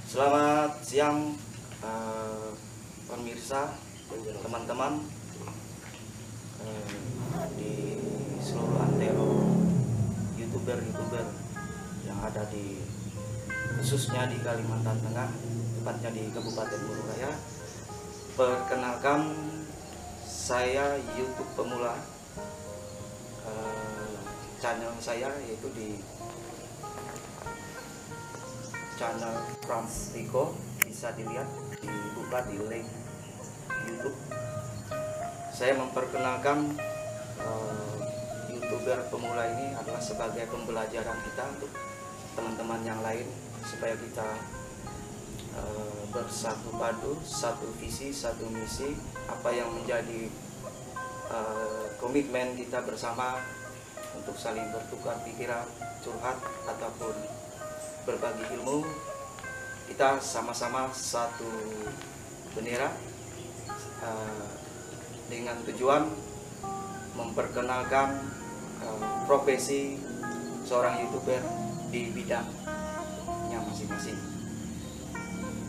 Selamat siang pemirsa, teman-teman di seluruh antero youtuber yang ada di khususnya di Kalimantan Tengah, tepatnya di Kabupaten Murung Raya. Perkenalkan, saya YouTube pemula. Channel saya yaitu di channel Frans Rico, bisa dilihat, dibuka di link YouTube. Saya memperkenalkan YouTuber pemula ini adalah sebagai pembelajaran kita untuk teman-teman yang lain, supaya kita bersatu padu, satu visi, satu misi, apa yang menjadi komitmen kita bersama untuk saling bertukar pikiran, curhat, ataupun berbagi ilmu. Kita sama-sama satu bendera dengan tujuan memperkenalkan profesi seorang YouTuber di bidangnya masing-masing.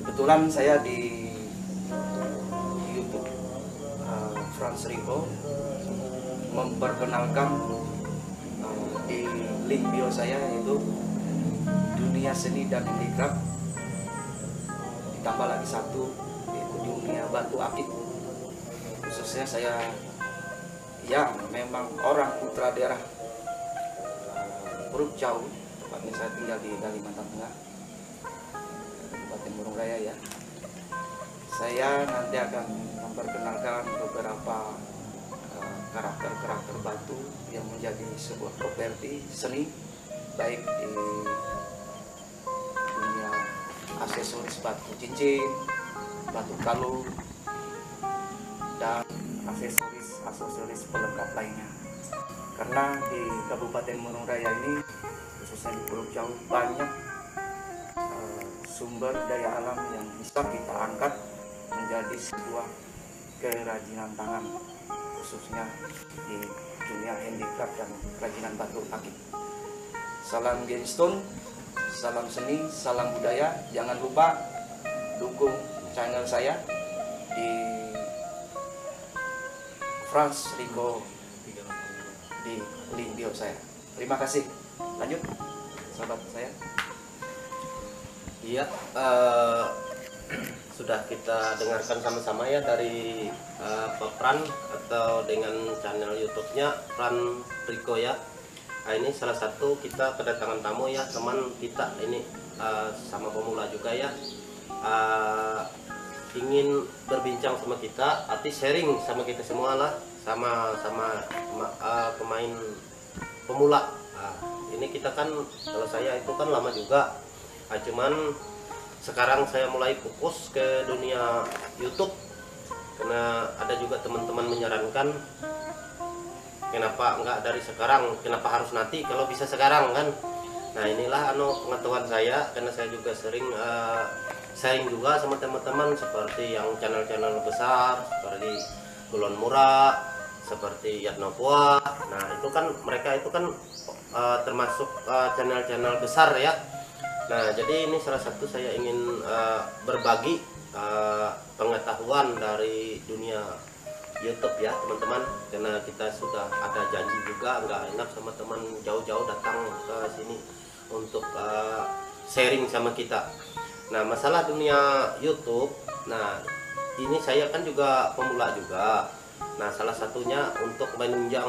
Kebetulan saya di YouTube Frans Rico memperkenalkan di link bio saya, yaitu dunia seni dan handicraft, ditambah lagi satu yaitu dunia batu akik. Khususnya saya yang memang orang putra daerah Muruk Jauh, tepatnya saya tinggal di Kalimantan Tengah, Kabupaten Murung Raya ya. Saya nanti akan memperkenalkan beberapa karakter batu yang menjadi sebuah properti seni, baik di dunia aksesoris batu cincin, batu kalu, dan aksesoris pelengkap lainnya. Karena di Kabupaten Murung Raya ini, khususnya di Pulau Jauh, banyak sumber daya alam yang bisa kita angkat menjadi sebuah kerajinan tangan, khususnya di dunia handicraft dan kerajinan batu akik. Salam gemstone, salam seni, salam budaya. Jangan lupa dukung channel saya di Frans Rico di link bio saya. Terima kasih. Lanjut, sahabat saya. Iya, sudah kita dengarkan sama-sama ya dari Pak Pran atau dengan channel YouTube-nya Fran Rico ya. Nah, ini salah satu kita kedatangan tamu ya, teman kita ini sama pemula juga ya, ingin berbincang sama kita, arti sharing sama kita semua lah, sama pemain pemula. Nah, ini kita kan, kalau saya itu kan lama juga, cuman sekarang saya mulai fokus ke dunia YouTube karena ada juga teman-teman menyarankan, kenapa enggak dari sekarang, kenapa harus nanti kalau bisa sekarang kan. Nah, inilah pengetahuan saya, karena saya juga sering sharing juga sama teman-teman seperti yang channel-channel besar seperti Bulan Murah, seperti Yatno Puah. Nah, itu kan mereka itu kan termasuk channel-channel besar ya. Nah, jadi ini salah satu saya ingin berbagi pengetahuan dari dunia YouTube ya teman-teman, karena kita sudah ada janji juga, nggak enak sama teman jauh-jauh datang ke sini untuk sharing sama kita. Nah, masalah dunia YouTube, nah ini saya kan juga pemula juga. Nah, salah satunya untuk menunjang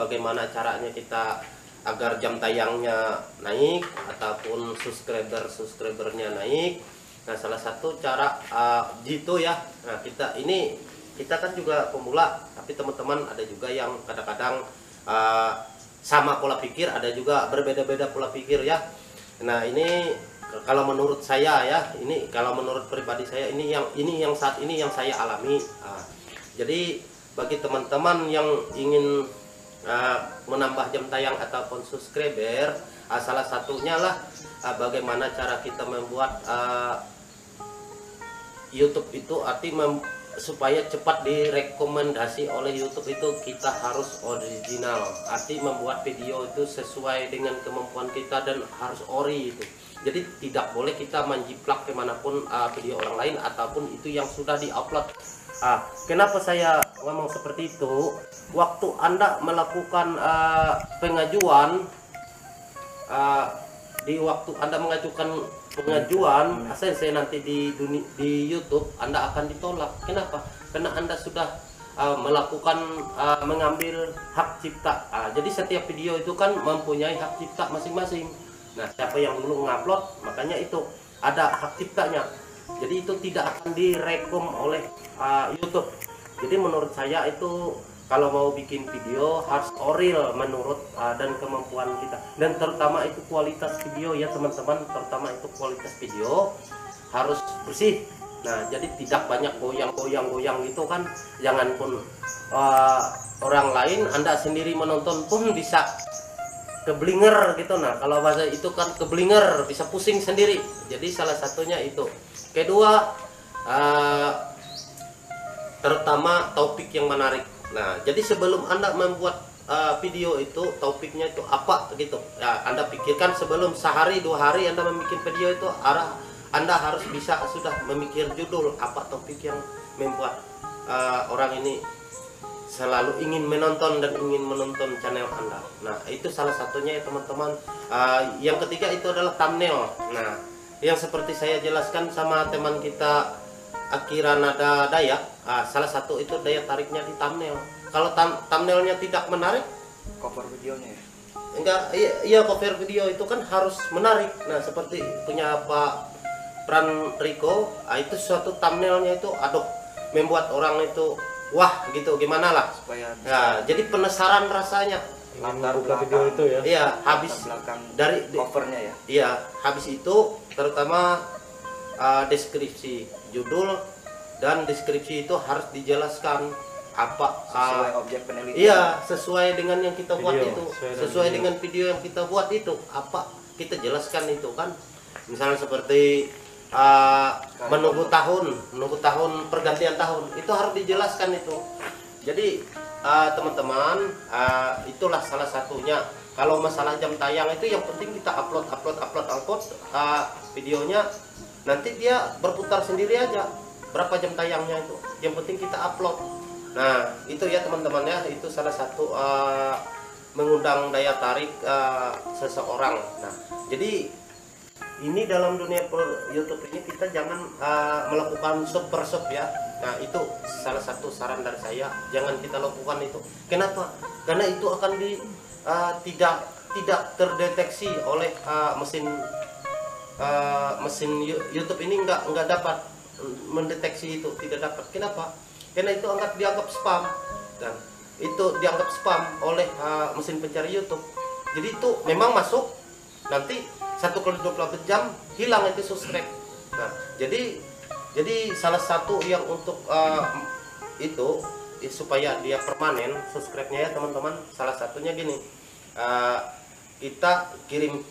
bagaimana caranya kita agar jam tayangnya naik ataupun subscribernya naik. Nah, salah satu cara gitu ya. Nah, kita kan juga pemula, tapi teman-teman ada juga yang kadang-kadang sama pola pikir, ada juga berbeda-beda pola pikir ya. Nah, ini kalau menurut saya ya, ini kalau menurut pribadi saya, ini yang saat ini yang saya alami. Jadi bagi teman-teman yang ingin menambah jam tayang ataupun subscriber, salah satunya lah bagaimana cara kita membuat YouTube itu supaya cepat direkomendasi oleh YouTube itu kita harus original, arti membuat video itu sesuai dengan kemampuan kita dan harus ori itu. Jadi tidak boleh kita menjiplak kemanapun video orang lain ataupun itu yang sudah diupload. Kenapa saya ngomong seperti itu? Waktu Anda melakukan pengajuan, di waktu Anda mengajukan pengajuan AsenSe nanti di YouTube, Anda akan ditolak. Kenapa? Karena Anda sudah melakukan mengambil hak cipta. Jadi setiap video itu kan mempunyai hak cipta masing-masing. Nah, siapa yang dulu ngupload, makanya itu ada hak ciptanya. Jadi itu tidak akan direkom oleh YouTube. Jadi menurut saya itu kalau mau bikin video harus real menurut dan kemampuan kita. Dan terutama itu kualitas video ya teman-teman, terutama itu kualitas video harus bersih. Nah, jadi tidak banyak goyang-goyang gitu kan. Jangan pun orang lain, Anda sendiri menonton pun bisa keblinger gitu. Nah, kalau bahasa itu kan keblinger, bisa pusing sendiri. Jadi salah satunya itu. Kedua, terutama topik yang menarik. Nah, jadi sebelum Anda membuat video itu, topiknya itu apa gitu. Ya, Anda pikirkan sebelum sehari 2 hari Anda membuat video itu, Anda harus bisa sudah memikir judul apa topik yang membuat orang ini selalu ingin menonton dan ingin menonton channel Anda. Nah, itu salah satunya ya teman-teman. Yang ketiga itu adalah thumbnail. Nah, yang seperti saya jelaskan sama teman kita Akira Nada Dayak, salah satu itu daya tariknya di thumbnail. Kalau thumbnailnya tidak menarik, Cover videonya ya. enggak, iya cover video itu kan harus menarik. Nah, seperti punya Pak Pran Rico, itu suatu thumbnailnya itu aduh membuat orang itu wah gitu, gimana lah Supaya ya, jadi penasaran rasanya. latar buka belakang video itu ya. Iya, habis belakang dari covernya ya. iya, habis itu terutama deskripsi judul dan deskripsi itu harus dijelaskan apa Sesuai objek penelitian. iya, sesuai dengan yang kita buat Video, itu, sesuai sesuai dengan dengan video yang kita buat itu, apa kita jelaskan itu kan. Misalnya seperti menunggu tahun pergantian tahun, itu harus dijelaskan itu. Jadi teman-teman, itulah salah satunya. Kalau masalah jam tayang itu yang penting kita upload videonya, nanti dia berputar sendiri aja berapa jam tayangnya itu, yang penting kita upload. Nah, itu ya teman-teman ya, itu salah satu mengundang daya tarik seseorang. Nah, jadi ini dalam dunia YouTube ini kita jangan melakukan super shop ya. Nah, itu salah satu saran dari saya, jangan kita lakukan itu. Kenapa? Karena itu akan tidak terdeteksi oleh mesin YouTube ini, nggak dapat mendeteksi itu, tidak dapat. Kenapa? Karena itu dianggap spam, dan itu dianggap spam oleh mesin pencari YouTube. Jadi itu memang masuk, nanti 1x24 jam hilang itu subscribe. Nah, jadi salah satu yang untuk itu supaya dia permanen subscribe-nya ya teman-teman, salah satunya gini, kita kirim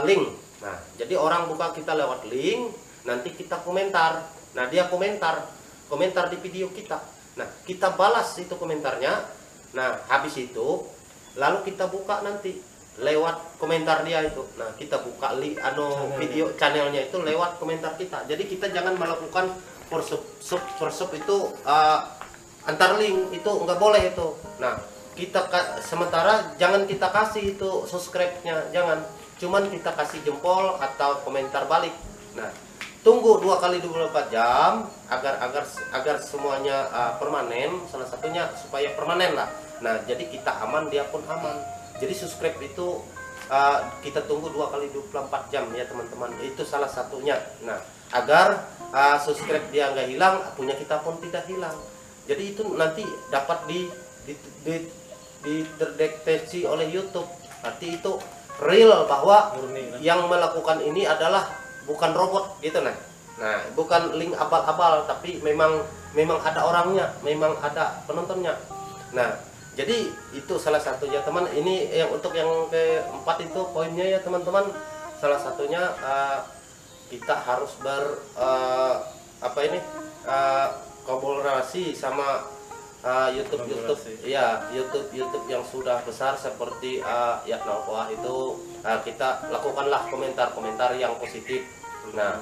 link. Nah, jadi orang buka kita lewat link, nanti kita komentar. Nah, dia komentar di video kita. Nah, kita balas itu komentarnya. Nah, habis itu lalu kita buka nanti lewat komentar dia itu. Nah, kita buka video channelnya itu lewat komentar kita. Jadi kita jangan melakukan persub itu antar link, itu nggak boleh itu. Nah, kita sementara jangan kita kasih itu subscribe-nya, jangan. Cuman kita kasih jempol atau komentar balik. Nah, tunggu 2x24 jam agar semuanya permanen. Salah satunya supaya permanen lah. Nah, jadi kita aman, dia pun aman. Jadi subscribe itu kita tunggu 2x24 jam ya teman-teman. Itu salah satunya. Nah, agar subscribe dia nggak hilang, punya kita pun tidak hilang. Jadi itu nanti dapat terdeteksi oleh YouTube. Berarti itu real bahwa yang melakukan ini adalah bukan robot gitu. Nah, bukan link abal-abal, tapi memang ada orangnya, memang ada penontonnya. Nah, jadi itu salah satunya teman. Ini yang untuk yang keempat itu poinnya ya teman-teman. Salah satunya kita harus kolaborasi sama YouTube yang sudah besar seperti Yatna Okoah itu kita lakukanlah komentar yang positif. Nah,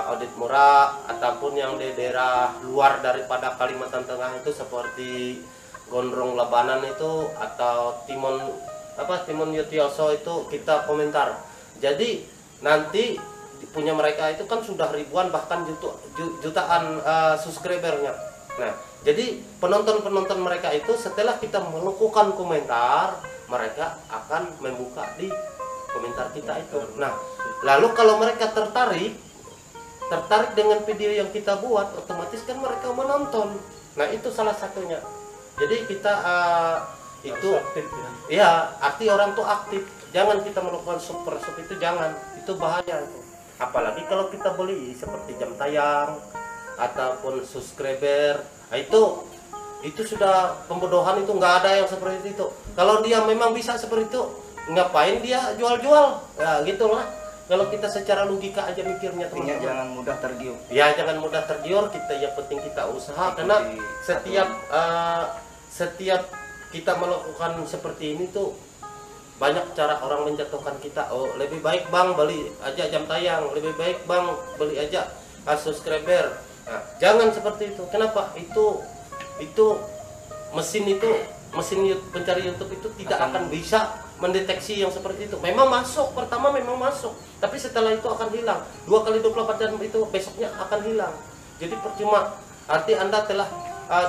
audit murah ataupun yang di daerah luar daripada Kalimantan Tengah itu seperti Gondrong Labanan itu atau Timun Yutioso itu kita komentar. Jadi nanti punya mereka itu kan sudah ribuan bahkan jutaan subscribernya. Nah, jadi penonton mereka itu setelah kita melakukan komentar, mereka akan membuka di komentar kita itu. Nah, lalu kalau mereka tertarik dengan video yang kita buat, otomatis kan mereka menonton. Nah, itu salah satunya. Jadi kita itu aktif, ya, arti orang tuh aktif. Jangan kita melakukan sub itu, jangan. Itu bahaya itu. Apalagi kalau kita beli seperti jam tayang ataupun subscriber. Nah, itu sudah pembodohan, itu nggak ada yang seperti itu. Kalau dia memang bisa seperti itu, ngapain dia jual-jual? Ya gitulah. Kalau kita secara logika aja mikirnya, teman-teman. Jangan mudah tergiur. Ya, jangan mudah tergiur. Kita yang penting kita usaha, karena setiap kita melakukan seperti ini tuh banyak cara orang menjatuhkan kita. Oh, lebih baik Bang beli aja jam tayang, lebih baik Bang beli aja subscriber. Nah, jangan seperti itu. Kenapa? Itu mesin pencari YouTube itu tidak akan bisa mendeteksi yang seperti itu. Memang masuk, pertama memang masuk, tapi setelah itu akan hilang. 2 kali 24 jam itu besoknya akan hilang. Jadi percuma, arti Anda telah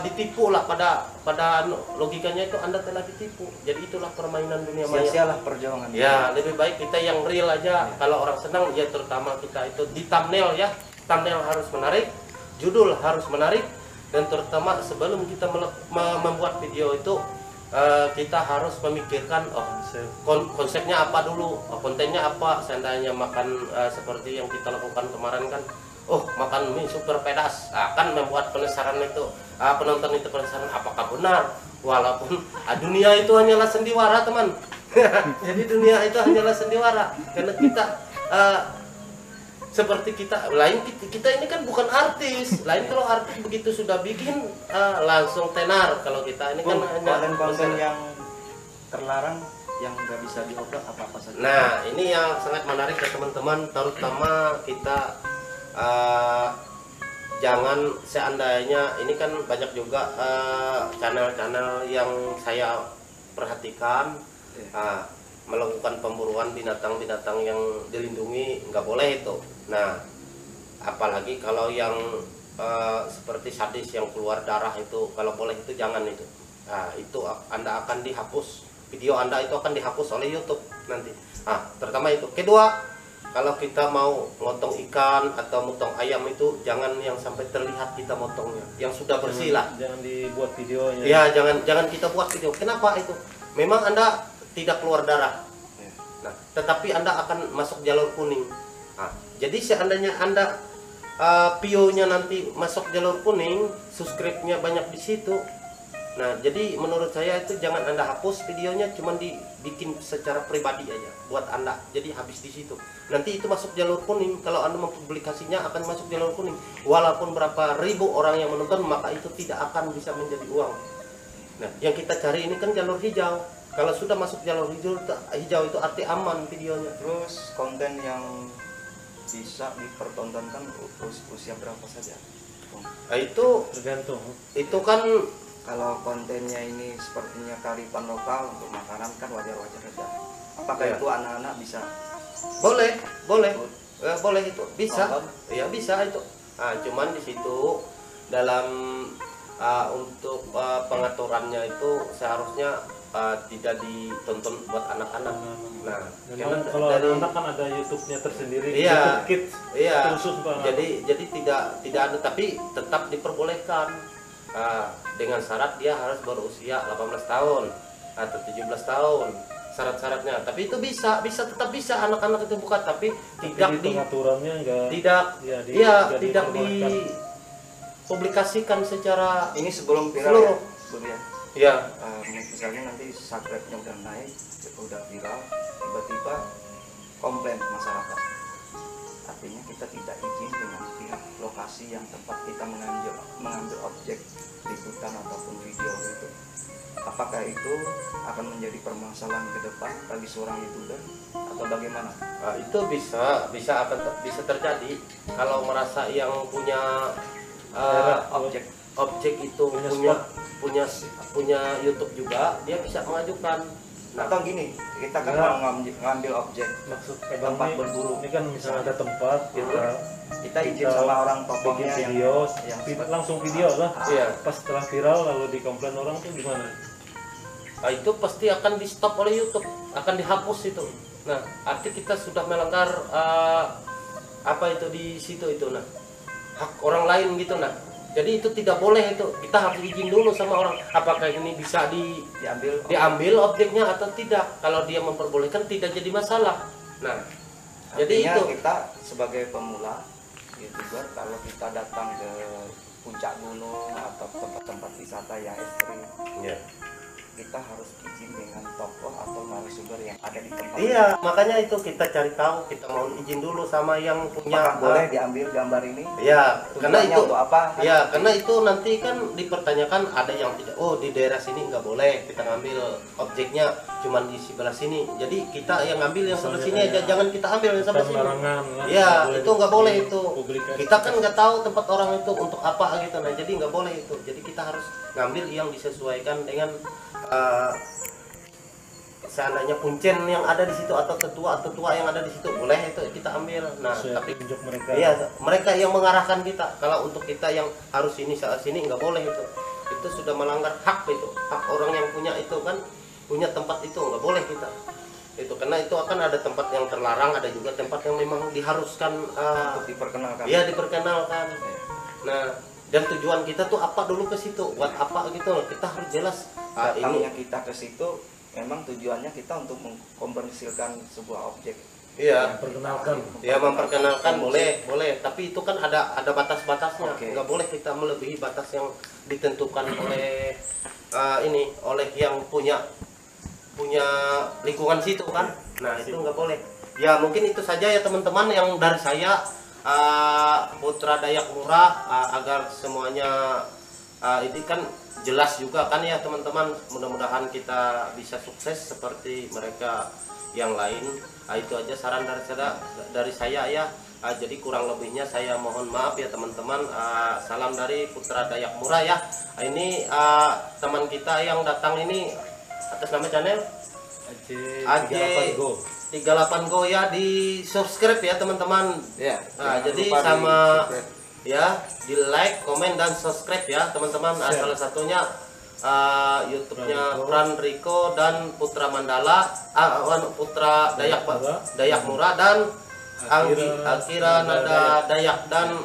ditipu lah, pada logikanya itu Anda telah ditipu. Jadi itulah permainan dunia maya. Sia-sialah perjuangan. Ya, lebih baik kita yang real aja. Kalau orang senang, ya terutama kita itu di thumbnail ya. Thumbnail harus menarik, judul harus menarik, dan terutama sebelum kita membuat video itu kita harus memikirkan konsepnya apa dulu, kontennya apa. Seandainya makan seperti yang kita lakukan kemarin kan, makan mie super pedas, akan membuat penasaran itu, penonton itu penasaran apakah benar, walaupun dunia itu hanyalah sendiwara, teman. Jadi dunia itu hanyalah sendiwara, karena kita seperti kita ini kan bukan artis. Lain kalau artis begitu sudah bikin langsung tenar. Kalau kita ini kan hanya konten yang terlarang yang nggak bisa diupload apa saja. Nah, ini yang sangat menarik ya teman-teman, terutama kita jangan, seandainya ini kan banyak juga channel-channel yang saya perhatikan melakukan pemburuan binatang-binatang yang dilindungi, nggak boleh itu. Nah, apalagi kalau yang seperti sadis yang keluar darah itu, kalau boleh itu jangan itu. Nah, itu Anda akan dihapus, video Anda itu akan dihapus oleh YouTube nanti. Terutama itu. Kedua, kalau kita mau motong ikan atau motong ayam itu jangan yang sampai terlihat kita motongnya, yang sudah bersih lah. Jangan dibuat videonya. Ya, jangan kita buat video. Kenapa itu? Memang Anda tidak keluar darah. Nah, tetapi Anda akan masuk jalur kuning. Jadi seandainya Anda view-nya nanti masuk jalur kuning, subscribe-nya banyak di situ. Nah, jadi menurut saya itu jangan Anda hapus videonya, cuman dibikin secara pribadi aja buat Anda. Jadi habis di situ. Nanti itu masuk jalur kuning. Kalau Anda mempublikasinya akan masuk jalur kuning. Walaupun berapa ribu orang yang menonton, maka itu tidak akan bisa menjadi uang. Nah, yang kita cari ini kan jalur hijau. Kalau sudah masuk jalur hijau itu arti aman videonya. Terus konten yang bisa dipertontonkan usia berapa saja? Nah, itu tergantung. Itu kan kalau kontennya ini sepertinya kearifan lokal untuk makanan kan wajar-wajar saja. Apakah itu anak-anak bisa? Boleh itu bisa. Ya bisa itu. Cuman di situ dalam untuk pengaturannya itu seharusnya tidak ditonton buat anak-anak. Nah, kalau anak-anak kan ada YouTube-nya tersendiri. Iya, YouTube Kids, iya. khusus buat Jadi tidak ada, tapi tetap diperbolehkan dengan syarat dia harus berusia 18 tahun atau 17 tahun. Syarat-syaratnya. Tapi itu tetap bisa anak-anak itu buka, tapi tidak pengaturannya tidak dipublikasikan secara ini sebelum viral ya? Ya. Misalnya nanti subscribe-nya udah naik, udah viral, tiba-tiba komplain masyarakat artinya kita tidak izin dengan pihak lokasi yang tempat kita mengambil objek liputan ataupun video itu. Apakah itu akan menjadi permasalahan ke depan bagi seorang YouTuber atau bagaimana? Itu bisa terjadi kalau merasa yang punya Objek objek itu punya YouTube juga, dia bisa mengajukan. atau gini, kita kan mau ngambil objek Maksud tempat abang berburu. ini kan misalnya ada tempat Kita izin sama orang bikin tokohnya video, yang langsung video lah. Iya. Pas setelah viral lalu dikomplain orang tuh gimana? Itu pasti akan di stop oleh YouTube, akan dihapus itu. Nah, arti kita sudah melanggar apa itu di situ itu, nah hak orang lain gitu. Nah, jadi itu tidak boleh, itu kita harus izin dulu sama orang apakah ini bisa diambil objeknya atau tidak. Kalau dia memperbolehkan tidak jadi masalah. Nah, jadi artinya itu kita sebagai pemula YouTuber, kalau kita datang ke puncak gunung atau tempat-tempat wisata yang ekstrim, ya. kita harus izin dengan tokoh atau narasumber yang ada di tempat. Iya, makanya itu kita cari tahu, kita mau izin dulu sama yang punya. Apakah boleh diambil gambar ini? Ya, karena Tujuannya itu untuk apa? ya, karena itu nanti kan dipertanyakan, ada yang tidak. Oh, di daerah sini nggak boleh kita ngambil objeknya, cuman di sebelah sini. Jadi kita yang ngambil yang sebelah sini aja, jangan kita ambil yang sebelah sini. Ya, itu nggak boleh itu. Kita kan nggak tahu tempat orang itu untuk apa gitu. Nah, jadi nggak boleh itu. Jadi kita harus ngambil yang disesuaikan dengan seandainya puncen yang ada di situ atau tetua yang ada di situ, boleh itu kita ambil. Nah, tapi mereka. Iya, mereka yang mengarahkan kita. Kalau untuk kita yang harus ini saat sini nggak boleh itu. Itu sudah melanggar hak itu. Hak orang yang punya itu kan, punya tempat itu nggak boleh kita. Itu karena itu akan ada tempat yang terlarang, ada juga tempat yang memang diharuskan Untuk diperkenalkan. iya, diperkenalkan. Nah, dan tujuan kita tuh apa dulu ke situ, buat apa gitu loh. Kita harus jelas. Datangnya kita ke situ memang tujuannya kita untuk mengkomersilkan sebuah objek. Iya. Memperkenalkan. Ya, memperkenalkan boleh, tapi itu kan ada batas-batasnya. Oke. Nggak boleh kita melebihi batas yang ditentukan oleh oleh yang punya lingkungan situ kan. Nah, itu nggak boleh. Ya, mungkin itu saja ya teman-teman yang dari saya, Putra Dayak Murah, agar semuanya ini kan jelas juga kan ya teman-teman. Mudah-mudahan kita bisa sukses seperti mereka yang lain. Itu aja saran dari saya ya. Jadi kurang lebihnya saya mohon maaf ya teman-teman. Salam dari Putra Dayak Murah ya. Ini teman kita yang datang ini atas nama channel AJ38 Go ya, di subscribe ya teman-teman. Ya. Jadi sama ya, di like, komen dan subscribe ya teman-teman. Salah satunya YouTube-nya Pran Riko dan Putra Mandala, Putra Dayak Murah dan Akira Nada Dayak dan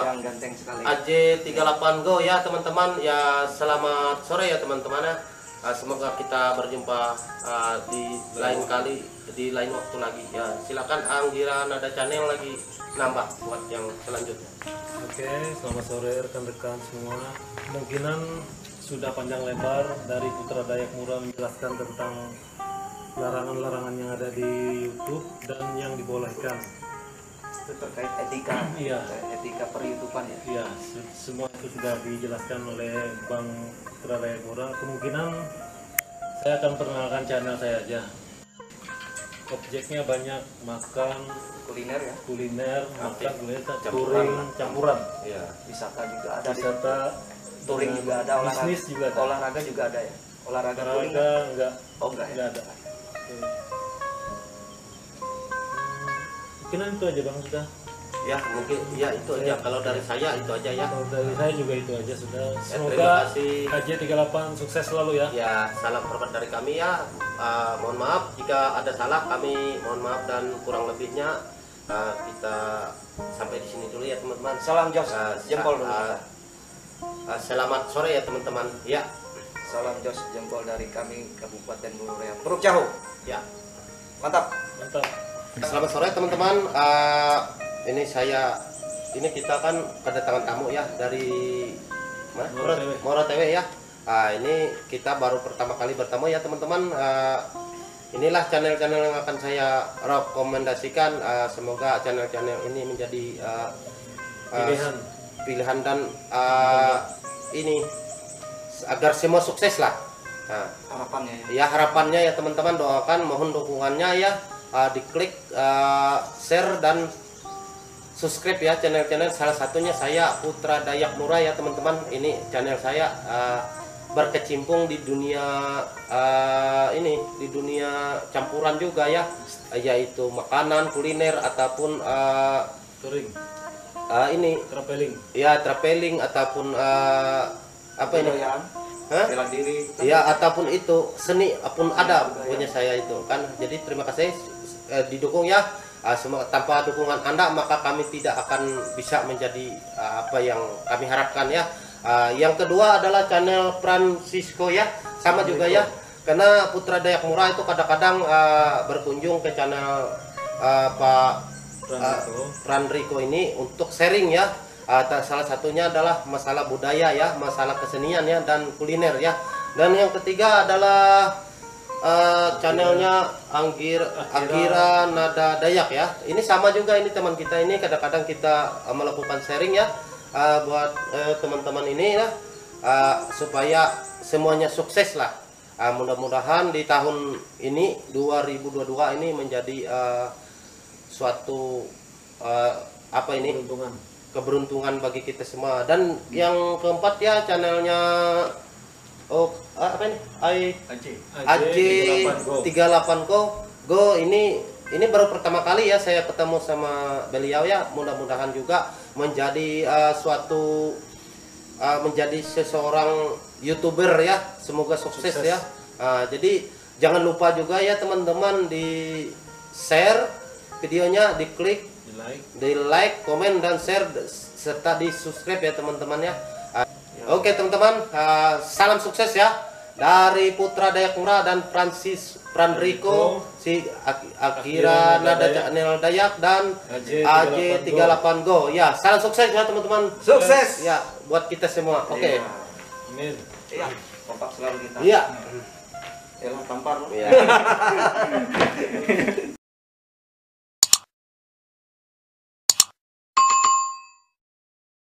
yang ganteng sekali. AJ38 Go ya teman-teman. Ya, selamat sore ya teman-teman ya. Semoga kita berjumpa di lain kali, di lain waktu lagi ya. Silakan Akira Nada Channel lagi nambah buat yang selanjutnya. Oke, selamat sore rekan-rekan semua. Kemungkinan sudah panjang lebar dari Putra Dayak Murah menjelaskan tentang larangan-larangan yang ada di YouTube dan yang dibolehkan. Itu terkait etika. Iya. Etika per-YouTubean ya. Iya, semua itu sudah dijelaskan oleh Bang Putra Dayak Murah. Kemungkinan saya akan perkenalkan channel saya aja. Objeknya banyak, makan, Kuliner ya. kuliner, makan, kuliner, Campuran. touring, campuran. Ya. Wisata juga ada. Wisata, Touring juga ada, olahraga. bisnis juga ada. Olahraga juga ada ya. Olahraga touring. Olahraga enggak, Oh enggak ya. enggak ada. Mungkin itu aja Bang sudah. Ya, mungkin ya itu aja. Kalau dari saya itu aja ya. Kalau dari saya juga itu aja sudah. Terima Semoga kasih. AJ38 sukses selalu ya. Ya, salam hormat dari kami ya. Mohon maaf jika ada salah, kami mohon maaf, dan kurang lebihnya kita sampai di sini dulu ya teman-teman. Salam Jos, jempol dulu. Selamat sore ya teman-teman. Ya, Salam Jos, jempol dari kami Kabupaten Bulureang. Peruk Jahu. ya. Mantap. Mantap. Selamat sore teman-teman. Ini kita kan kedatangan tamu ya dari mana? Moro TV ya. Ini kita baru pertama kali bertemu ya teman-teman. inilah channel-channel yang akan saya rekomendasikan. Semoga channel-channel ini menjadi pilihan dan ini agar semua sukses lah. Nah, harapannya ya harapannya ya teman-teman, doakan, mohon dukungannya ya, diklik share dan subscribe ya channel-channel. Salah satunya saya Putra Dayak Mura ya teman-teman. Ini channel saya berkecimpung di dunia di dunia campuran juga ya, yaitu makanan, kuliner ataupun touring, ini traveling, ya traveling ataupun apa ini? Hah? bela diri Ya ataupun itu seni pun ada punya saya itu kan. Jadi terima kasih didukung ya. Tanpa dukungan Anda maka kami tidak akan bisa menjadi apa yang kami harapkan ya. Yang kedua adalah channel Francisco ya, sama juga ya. Karena Putra Dayak Mura itu kadang-kadang berkunjung ke channel Pak Franrico ini untuk sharing ya. Salah satunya adalah masalah budaya ya, masalah kesenian ya, dan kuliner ya. Dan yang ketiga adalah channelnya Angira Nada Dayak ya. Ini sama juga, ini teman kita ini kadang-kadang kita melakukan sharing ya, buat teman-teman ini ya, supaya semuanya sukses lah. Mudah-mudahan di tahun ini 2022 ini menjadi suatu apa ini keberuntungan bagi kita semua. Dan yang keempat ya channelnya apa ini AJ38 Go. Ini baru pertama kali ya saya ketemu sama beliau ya. Mudah-mudahan juga menjadi menjadi seseorang YouTuber ya. Semoga sukses ya. Jadi jangan lupa juga ya teman-teman, di share videonya, diklik, di like, komen dan share, serta di subscribe ya teman-teman ya. Oke teman-teman, salam sukses ya dari Putra Dayak Mura dan Franrico, si Akira Nada Channel Dayak dan AJ38 Go. Ya, salam sukses ya teman-teman. Sukses ya buat kita semua. Oke. Amin. Iya, kompak selalu kita. Iya. Elah tampar. Iya.